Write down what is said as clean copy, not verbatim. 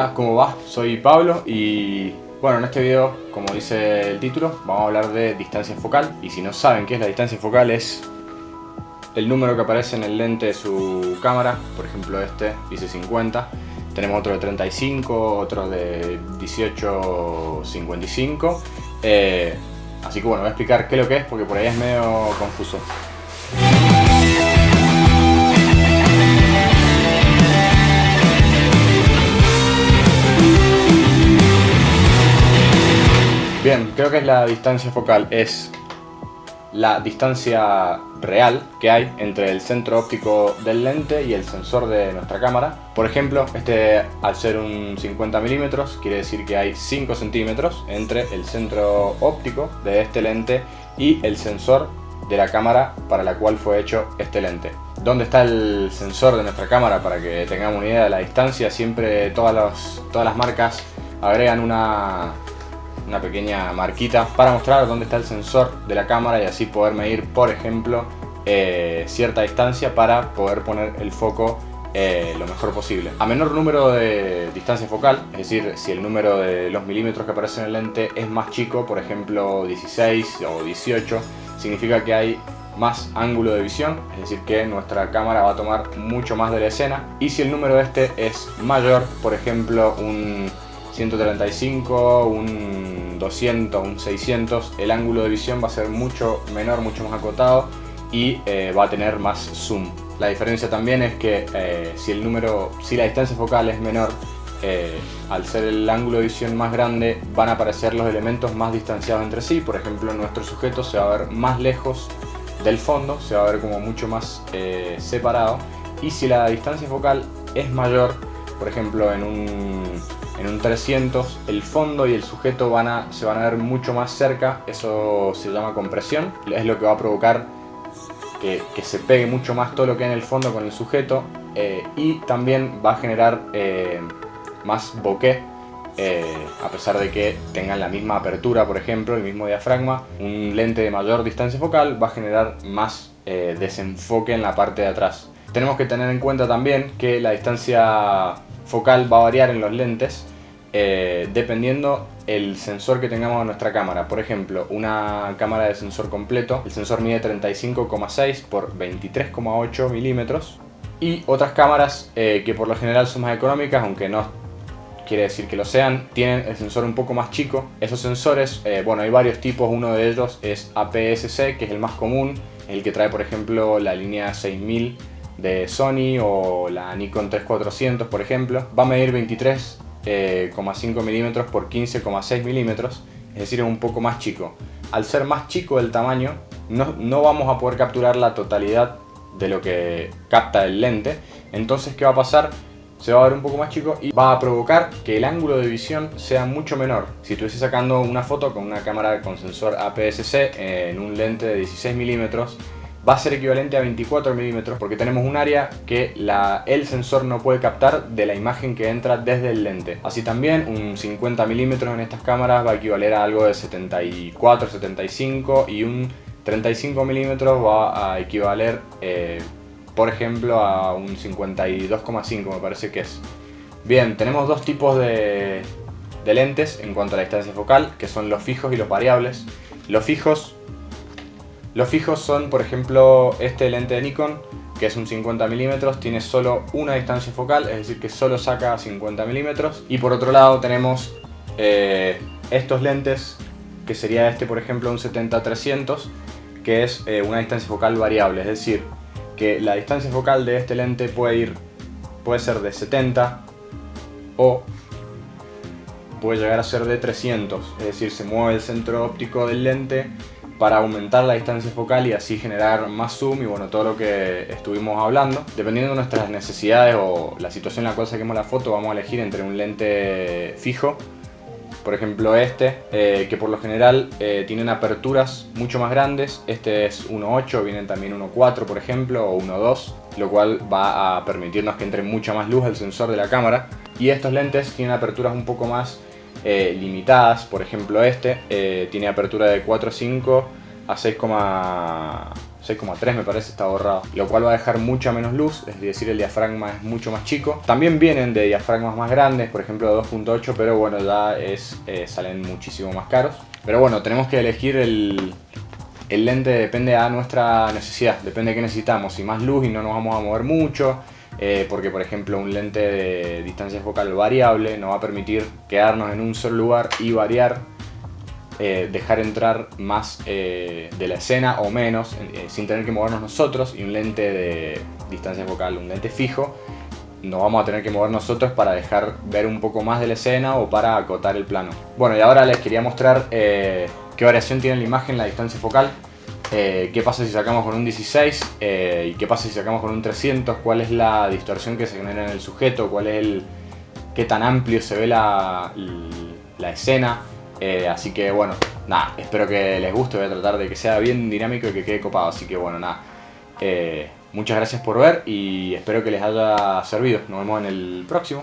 Hola, ¿cómo va? Soy Pablo y bueno, en este video, como dice el título, vamos a hablar de distancia focal. Y si no saben qué es la distancia focal, es el número que aparece en el lente de su cámara. Por ejemplo, este dice 50, tenemos otro de 35, otro de 18-55. Así que bueno, voy a explicar qué es lo que es, porque por ahí es medio confuso. Bien, creo que es la distancia focal, es la distancia real que hay entre el centro óptico del lente y el sensor de nuestra cámara. Por ejemplo, este, al ser un 50 milímetros, quiere decir que hay 5 centímetros entre el centro óptico de este lente y el sensor de la cámara para la cual fue hecho este lente. ¿Dónde está el sensor de nuestra cámara? Para que tengamos una idea de la distancia, siempre todas las marcas agregan una pequeña marquita para mostrar dónde está el sensor de la cámara y así poder medir, por ejemplo, cierta distancia para poder poner el foco lo mejor posible. A menor número de distancia focal, es decir, si el número de los milímetros que aparece en el lente es más chico, por ejemplo 16 o 18, significa que hay más ángulo de visión, es decir que nuestra cámara va a tomar mucho más de la escena. Y si el número este es mayor, por ejemplo un 135, un 200, un 600, el ángulo de visión va a ser mucho menor, mucho más acotado y va a tener más zoom. La diferencia también es que si la distancia focal es menor, al ser el ángulo de visión más grande, van a aparecer los elementos más distanciados entre sí. Por ejemplo, nuestro sujeto se va a ver más lejos del fondo, se va a ver como mucho más separado. Y si la distancia focal es mayor, por ejemplo en un 300, el fondo y el sujeto se van a ver mucho más cerca. Eso se llama compresión, es lo que va a provocar que se pegue mucho más todo lo que hay en el fondo con el sujeto, y también va a generar más bokeh, a pesar de que tengan la misma apertura, por ejemplo, el mismo diafragma. Un lente de mayor distancia focal va a generar más desenfoque en la parte de atrás. Tenemos que tener en cuenta también que la distancia focal va a variar en los lentes dependiendo el sensor que tengamos en nuestra cámara. Por ejemplo, una cámara de sensor completo, el sensor mide 35,6 por 23,8 milímetros. Y otras cámaras que por lo general son más económicas, aunque no quiere decir que lo sean, tienen el sensor un poco más chico. Esos sensores, bueno, hay varios tipos. Uno de ellos es APS-C, que es el más común, el que trae por ejemplo la línea 6000 de Sony o la Nikon 3400, por ejemplo. Va a medir 23,5 milímetros por 15,6 milímetros, es decir, es un poco más chico. Al ser más chico el tamaño, no vamos a poder capturar la totalidad de lo que capta el lente. Entonces, ¿qué va a pasar? Se va a ver un poco más chico y va a provocar que el ángulo de visión sea mucho menor. Si estuviese sacando una foto con una cámara con sensor APS-C en un lente de 16 milímetros, va a ser equivalente a 24 milímetros, porque tenemos un área que el sensor no puede captar de la imagen que entra desde el lente. Así también un 50 milímetros en estas cámaras va a equivaler a algo de 74, 75, y un 35 milímetros va a equivaler por ejemplo a un 52,5, me parece que es. Bien, tenemos dos tipos de lentes en cuanto a la distancia focal, que son los fijos y los variables. Los fijos son, por ejemplo, este lente de Nikon, que es un 50 milímetros, tiene solo una distancia focal, es decir que solo saca 50 milímetros. Y por otro lado tenemos estos lentes, que sería este, por ejemplo, un 70-300, que es una distancia focal variable, es decir que la distancia focal de este lente puede ser de 70 o puede llegar a ser de 300, es decir, se mueve el centro óptico del lente para aumentar la distancia focal y así generar más zoom y bueno, todo lo que estuvimos hablando. Dependiendo de nuestras necesidades o la situación en la cual saquemos la foto, vamos a elegir entre un lente fijo, por ejemplo que por lo general tienen aperturas mucho más grandes. Este es 1.8, vienen también 1.4 por ejemplo, o 1.2, lo cual va a permitirnos que entre mucha más luz al sensor de la cámara. Y estos lentes tienen aperturas un poco más limitadas, por ejemplo tiene apertura de 4.5 a 6,5 6,3 me parece está borrado, lo cual va a dejar mucha menos luz, es decir, el diafragma es mucho más chico. También vienen de diafragmas más grandes, por ejemplo de 2.8, pero bueno, ya salen muchísimo más caros. Pero bueno, tenemos que elegir el lente, depende a nuestra necesidad, depende de qué necesitamos, si más luz y no nos vamos a mover mucho, porque por ejemplo un lente de distancia focal variable nos va a permitir quedarnos en un solo lugar y variar, dejar entrar más de la escena o menos, sin tener que movernos nosotros. Y un lente de distancia focal, un lente fijo, nos vamos a tener que mover nosotros para dejar ver un poco más de la escena o para acotar el plano. Bueno, y ahora les quería mostrar qué variación tiene la imagen, la distancia focal, qué pasa si sacamos con un 16 y qué pasa si sacamos con un 300, cuál es la distorsión que se genera en el sujeto, cuál es qué tan amplio se ve la escena. Así que bueno, nada, espero que les guste, voy a tratar de que sea bien dinámico y que quede copado. Así que bueno, nada, muchas gracias por ver y espero que les haya servido. Nos vemos en el próximo.